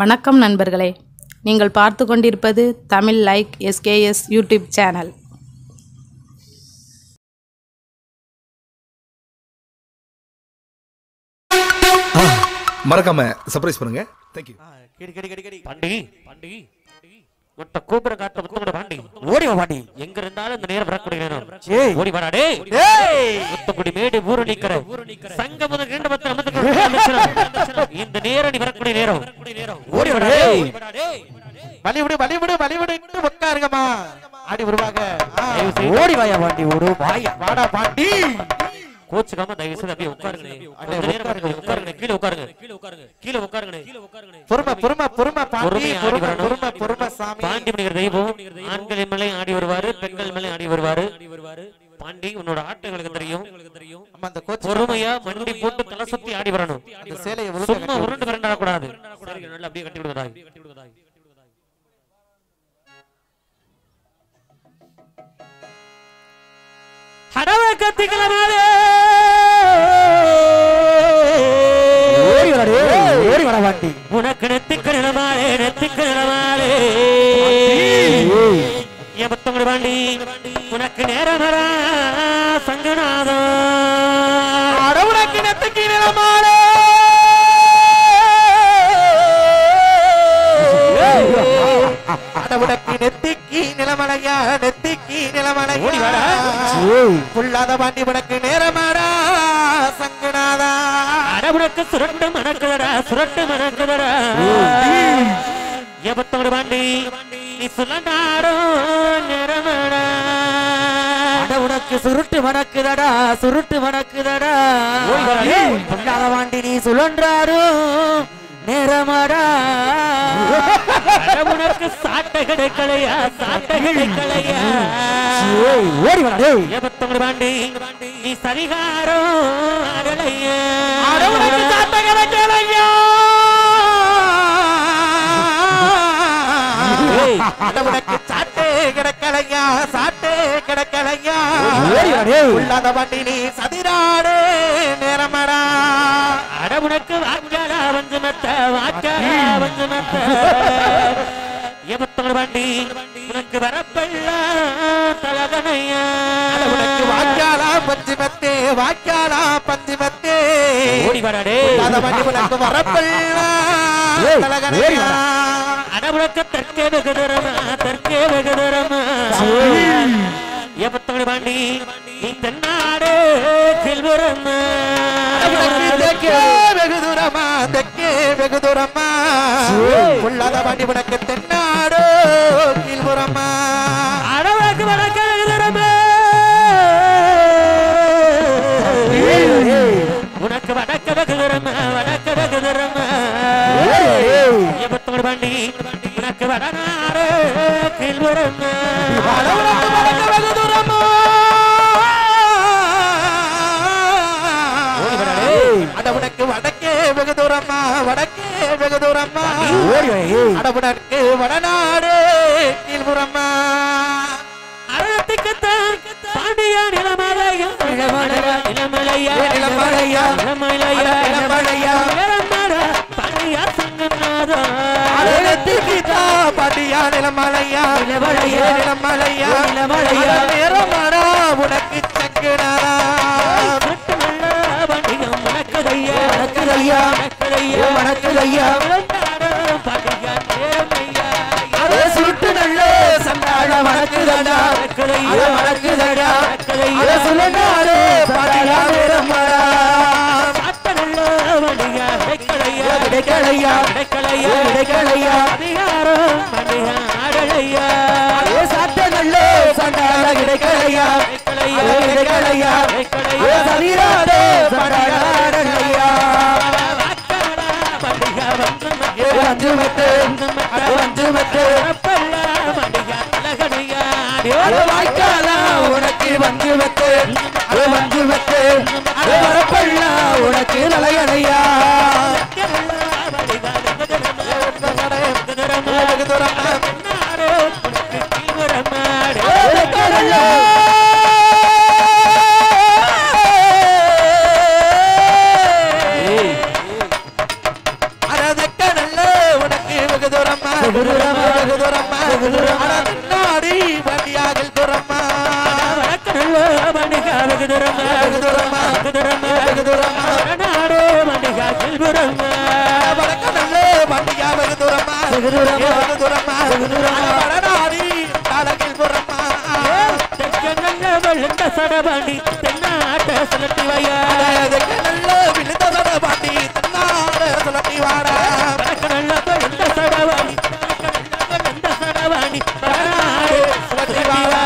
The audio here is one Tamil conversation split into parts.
வணக்கம் நண்பர்களே, நீங்கள் பார்த்து கொண்டிருப்பது Tamil like SKS YouTube channel. மறக்காம சர்ப்ரைஸ் பண்ணுங்க. Thank you. பாண்டி மொத்த கூப்பிட காட்ட முத்தோட பாண்டி ஓடி வா பாண்டி. எங்க இருந்தாலும் இந்த நேரம் வரக்கூடிய நேரம் ஓடி வாடா டேய். முத்தக்குடி மேடு ஊரு நிக்கிற சங்க முதல் ரெண்டு பத்து நமக்கு இந்த நேரம் நீ வரக்கூடிய நேரம் ஓடி வாடா டேய். வலிவிடு உட்காருங்கம்மா. ஆடி வருவாங்க. ஓடி வாயா பாண்டி ஒரு வாயா வாடா பாண்டி. கோச்சுக்காம தயவு செய்து அப்படியே உட்காருங்க. உட்காருங்க கீழே உட்காருங்க. பொறுமை சாமி. பாண்டி மணிகர் தெய்வம் ஆண்கள் மேலே ஆடி வருவாரு, பெண்கள் மேலே ஆடி வருவாரு. பாண்டி உன்னோட ஆட்டங்களுக்கு தெரியும். பொறுமையா மண்டி போட்டு தலை சுத்தி ஆடி வரணும். சும்மா உருண்டு விரண்டா கூடாது. நல்லா அப்படியே கட்டி விடுவதாய். உனக்கு நெத்திக்கணமாலே எபத்தோடு பாண்டி உனக்கு நேரமரா சங்கநாதம் உனக்கு நெத்திக்கு நிலமாலே உனக்கு நெத்திக்கு நிலமலையா புல்லாத பாண்டி உனக்கு நேரமாடா சங்கநாதா. உனக்கு சுரட்டு மணக்குதடா எபத்தோடு பாண்டி நீ சுழண்டாரோ நேரமாடா. உனக்கு சுருட்டு மணக்குதடா புல்லாத பாண்டி நீ சுழன்றாரோ நேரமாடா. உனக்கு சாட்டை கிடைக்கலையா ஓடி வாடா எபத்தோடு பாண்டி நீ சரிகாரோ அடலையா. உனக்கு சாட்டை கிடைக்கலையா உனக்கு சாட்டை கிடக்கலையா உள்ளாத பாண்டி நீ சதிராடு நேரமடா. உனக்கு வாக்காளா வந்து மத்த எபத்தோடு பாண்டி உனக்கு வரப்பல்ல தலகனையா. உனக்கு வாக்காளா பஞ்சுமத்தே ஓடி வரடே பாண்டி உனக்கு வரப்பல்ல தலகனையா. உனக்கு தற்கே வெகுதரமா எபத்தோடு பாண்டி நீ தென்னாடு செல்வரம்மா. தெற்கே வெகு தூரமா உள்ளாத பாண்டி உனக்கு தென்னாடு கீழ்புறமா. அடவுக்கு வடக்க வெகுதரமா உனக்கு வடக்க வெகுதரமா எபத்தோடு பாண்டி உனக்கு வடநாடு கீழ்புறமா. உனக்கு வடக்கே வெகு தூரமா உனக்கு வடநாடு கீழ்புறமா. பாண்டியா நிலமலையா பாண்டியா சங்கநாதா பாண்டியா நிலமலையா நேரமாடா உனக்கு சங்கநாதா. சுருட்டு நல்ல சண்டாட வணக்குதடா சுழண்டாடு பாண்டியா நேரமாடா. கிடைக்கலையா சாட்ட நல்ல சண்டாட கிடைக்கலையா சரீராடே பாடாடலையா. வாய்க்காலா உனக்கு வரப்பல்லா உனக்கு நலையடையா. உனக்கு வெகு தூரமா வெகு தூரமா வெகு தூரமா நாடி வண்டியாகில் தூரமா வடக்கடல்ல வண்டிகா வெகு தூரமா வெகு தூரமா வெகு தூரமா வெகு தூரமா நாடு வண்டிகா செல்புரமா வடக்கடல்ல வண்டியா வெகு தூரமா வெகு தூரமா வெகு தூரமா வெகு தூரமா வடநாடி நாடகில் தூரமா தெற்கநல்ல வெளுத்த சடபாண்டி தென்னாட்ட சுழட்டி வையா தெற்கநல்ல விழுந்த சடபாண்டி தென்னாட்ட சுழட்டி வாடா வடக்கடல்ல வெளுத்த சடபாண்டி வெளுத்த சடபாண்டி வடநாடு சுழட்டி வாடா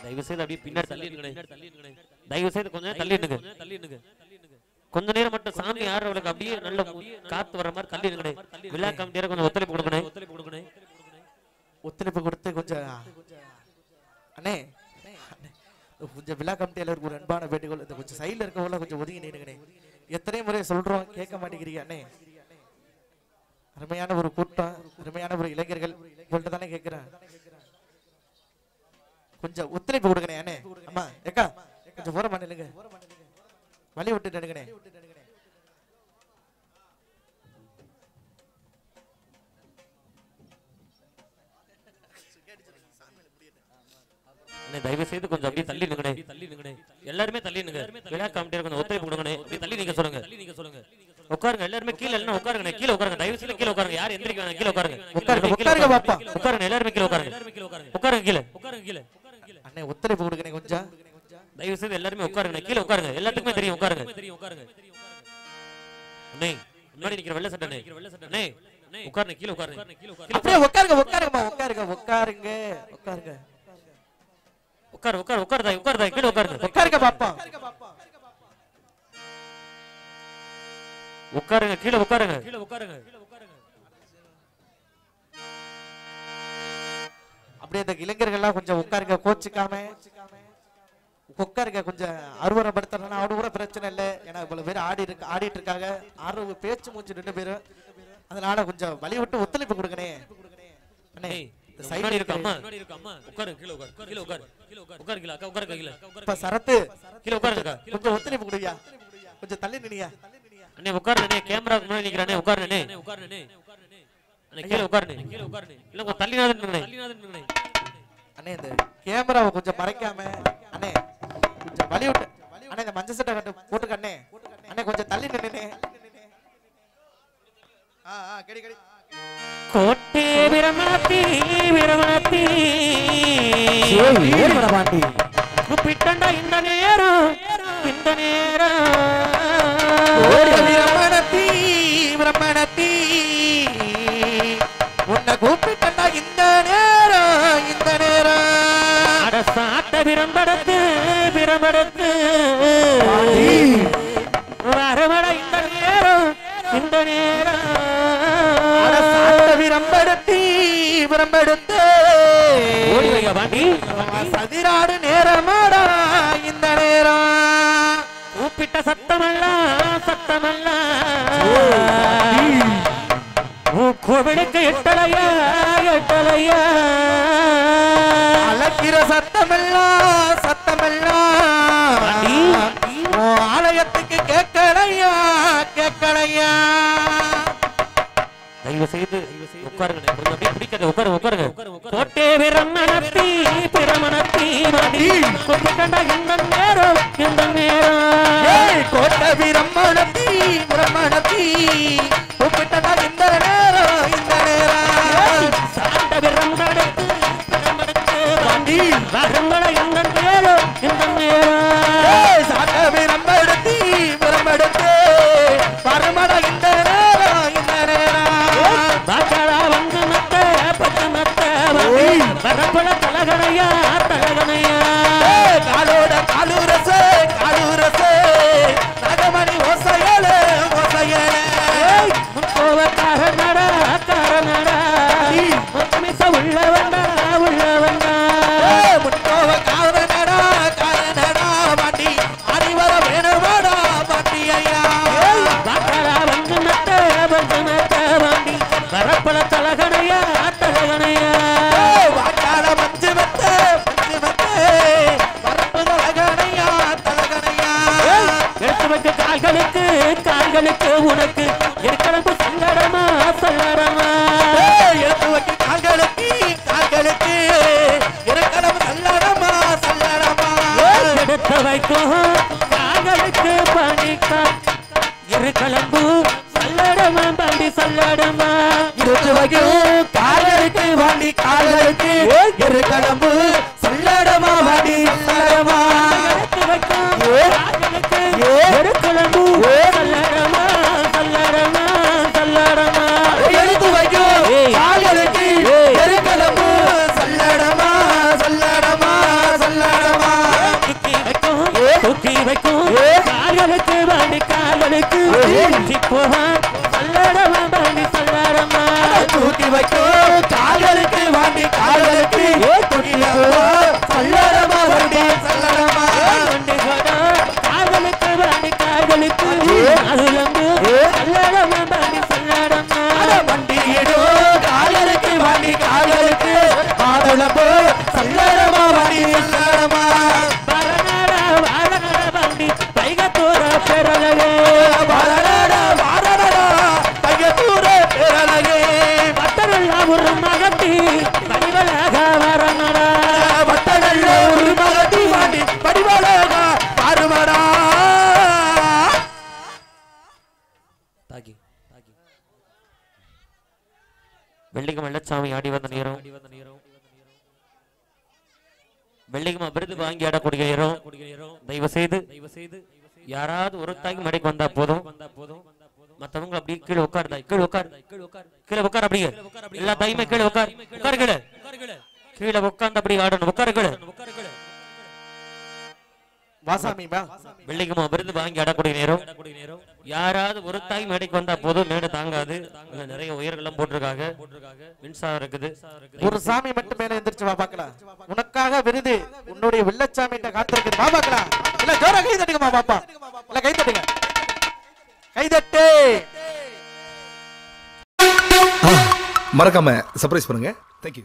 தயவு செய்து அப்படியே பின்னாடி தள்ளிடுங்க தயவு செய்து கொஞ்சம் தள்ளிடுங்க கொஞ்ச நேரம் மட்டும் சாமி ஆடுறவங்களுக்கு அப்படியே நல்ல காத்து வர மாதிரி தள்ளிடுங்க விழா கமிட்டியார கொஞ்சம் ஒத்துழைப்பு கொடுக்கணும் ஒத்துழைப்பு கொடுத்து கொஞ்சம் அண்ணே கொஞ்சம் விழா கமிட்டியால ஒரு அன்பான வேண்டுகோள் இந்த கொஞ்சம் சைடுல இருக்கவங்கள கொஞ்சம் ஒதுங்கி நின்னுங்கண்ணே எத்தனை முறை சொல்றோம் கேட்க மாட்டேங்கிறீங்க அண்ணே அருமையான ஒரு கூட்டம் அருமையான ஒரு இளைஞர்கள் உங்கள்கிட்ட தானே கேட்கிறேன் கொஞ்சம் ஒத்துழைப்பு கொடுக்கணே அண்ணே அம்மா ஏக்கா கொஞ்சம் போற மாட்டேங்க வழி விட்டு நினைக்கணே தயவு செய்து கொஞ்சம் அப்படியே தள்ளிடுங்க எல்லாருமே தள்ளிடுங்க விழா கமிட்டியார கொஞ்சம் ஒத்துழைப்பு கொடுக்கணும் அப்படியே தள்ளி நீங்க சொல்லுங்க உட்காருங்க எல்லாருமே கீழ இல்ல உட்காருங்க கீழ உட்காருங்க தயவு செய்து கீழ உட்காருங்க யார் எந்திரிக்க வேணாம் கீழ உட்காருங்க உட்காருங்க பாப்பா உட்காருங்க எல்லாருமே கீழ உட்காருங்க கீழ அண்ணே ஒத்துழைப்பு கொடுக்கணே கொஞ்சம் தயவு செய்து எல்லாருமே உட்காருங்க கீழ உட்காருங்க எல்லாத்துக்குமே தெரியும் உட்காருங்க அண்ணே முன்னாடி நிக்கிற வெள்ளை சட்டை அண்ணே உட்காருங்க கீழ உட்காருங்க அப்படியே உட்காருங்க கீழ உட்காருங்க உட்காருங்க பாப்பா உட்காருங்க கீழ உட்காருங்க அப்படியே இந்த இளைஞர்கள்லாம் கொஞ்சம் உட்காருங்க கோச்சிக்காம உட்காருங்க கொஞ்சம் அறுவரைப்படுத்தலாம் அவனு கூட பிரச்சனை இல்லை ஏன்னா இவ்வளவு பேர் ஆடிட்டு இருக்காங்க ஆறு பேச்சு மூச்சு 2 பேரு அதனால கொஞ்சம் வழி விட்டு ஒத்துழைப்பு கொடுக்கணே அண்ணே சைடுல இருக்க அம்மா உட்காரு கீழ உட்காரு இப்ப சரத்து கீழ உட்காருங்க கொஞ்சம் ஒத்துழைப்பு கொடுயா கொஞ்சம் தள்ளி நினியா அண்ணே உட்காருங்க அண்ணே கேமராக்கு முன்னாடி நிக்கறானே உட்காருங்க அண்ணே கீழ உட்காருங்க இல்ல கொஞ்சம் தள்ளினாதே அண்ணே இந்த கேமராவை கொஞ்சம் மறைக்காம அண்ணே கொஞ்சம் வழி விட்டு அண்ணே இந்த மஞ்சள் சட்டை கட்டு போட்டுக்க அண்ணே அண்ணே கொஞ்சம் தள்ளி நின்னே கடி கோட்டை விரமணத்தி கூப்பிட்டண்டா இந்த நேரம் விரமணத்தி உன்னை கூப்பிட்டண்டா இந்த நேரம் சாட்ட விரம்படத்து வரமட இந்த நேரம் விரம்பெடுத்து ஓடி வைங்க பாண்டி சதிராடு நேரமாடா இந்த நேரம் கூப்பிட்ட சத்தமல்ல கோவிலுக்கு எட்டலையா அழைக்கிற சத்தமெல்லாம் ஆலயத்துக்கு கேட்கலையா தயவு செய்து உட்காருங்க கொஞ்சம் அப்படியே பிடிக்காது உட்காருங்க கோட்டை பிரமணத்தி மாடி கூப்பிட்டண்டா இந்த நேரம் கோட்டை பிரமணத்தி கூப்பிட்டண்டா இந்த நேரம் சாட்ட விரம்படத்து வரம்பட இந்த நேரம் சாட்ட விரம்படுத்தி வரமட இந்த நேரம் பாக்கடா வந்து மத்த வரப்பட தலகணையா காலோட காலூரசே நகமணி ஓசையலே முக்கோவக்காரனடா முத்தமிச உள்ளவண்டா முக்கோவக்காரனடா வாண்டி அறிவர வேணுமாடா வாண்டி ஐயா பாக்கடா வந்து மத்த வாண்டி வரப்பட தலகணையா வாக்காட மஞ்சு மத்த வரப்பு தலகணையா எடுத்து வைக்க கால்களுக்கு உனக்கு இருக்கிறது சங்கடமா சல்லடமா எடுத்து வைக்க கால்களுக்கு கால்களுக்கு இறக்கலம் சல்லடமா சல்லடமா எடுத்து வைக்கும் கால்களுக்கு பணிக்கா இரு கலம்பு சல்லடமா பண்டி சல்லடமா எடுத்து வைக்கும் கால்களுக்கு வண்டி கால்களுக்கு இறக்கலம்பு சல்லடமா வண்டி சல்லடமா எடுத்து வைக்கும் கால்களுக்கு இரு கலம்பு சல்லடமா சல்லடமா சல்லடமா எடுத்து வைக்கும் கால்களுக்கு இறக்கலம்பு சல்லடமா சல்லடமா சல்லடமா தூக்கி வைக்கும் கால்களுக்கு வண்டி கால்களுக்கு போவா சல்லடமா பண்டி சல்லடமா தூக்கி வைக்கும் கால்களுக்கு வண்டி கால்களுக்கு சல்லடமா வண்டி சல்லடமா வண்டி போடா கால்களுக்கு வண்டி கால்களுக்கு அதுலம்பு சல்லடமா பண்டி சல்லடமா வண்டியிடோ கால்களுக்கு வண்டி கால்களுக்கு ஆடலம்பு சல்லடமா வண்டி சல்லடமா பரநாடா வாழநாடா பண்டி பைகத்தூர பெறலகே வாரடா வாரடா கையத்தூர பேரழகே பத்தரெல்லாம் ஒரு மகத்தி பணிவலாக வரநடா வட்டநல்ல ஒரு மகத்தி வண்டி படிவழக பாருமடா தாக்கி வெள்ளிகம் வெள்ளச்சாமி ஆடி வந்த நேரம் வெள்ளிகம் விருது வாங்கி ஆடக்கூடிய நேரம் தயவு செய்து யாராவது ஒரு தாக்கி மடைக்கு வந்தா போதும் மத்தவங்க அப்படியே கீழே உட்காருதா கீழே உட்கார் அப்படியே எல்லா தாயுமே கீழே உட்காரு கீழே உட்கார்ந்து அப்படி ஆடணும் உட்காரு வாசாமிமா வெள்ளிக்குமா விருது வாங்கி ஆடக்கூடிய நேரம் யாராவது ஒரு தாய் மேடைக்கு வந்தா போதும் மேடை தாங்காது நிறைய உயர்கள்லாம் போட்டிருக்காங்க மின்சாரம் இருக்குது ஒரு சாமி மட்டும் மேல எந்திரிச்சு வா பாக்கலாம் உனக்காக விருது உன்னுடைய வெள்ளச்சாமி காத்திருக்குது வா பாக்கலாம் இல்ல ஜோரா கை தட்டுங்கம்மா பாப்பா இல்ல கை தட்டுங்க கை தட்டு மறக்காம சர்ப்ரைஸ் பண்ணுங்க. தேங்க்யூ.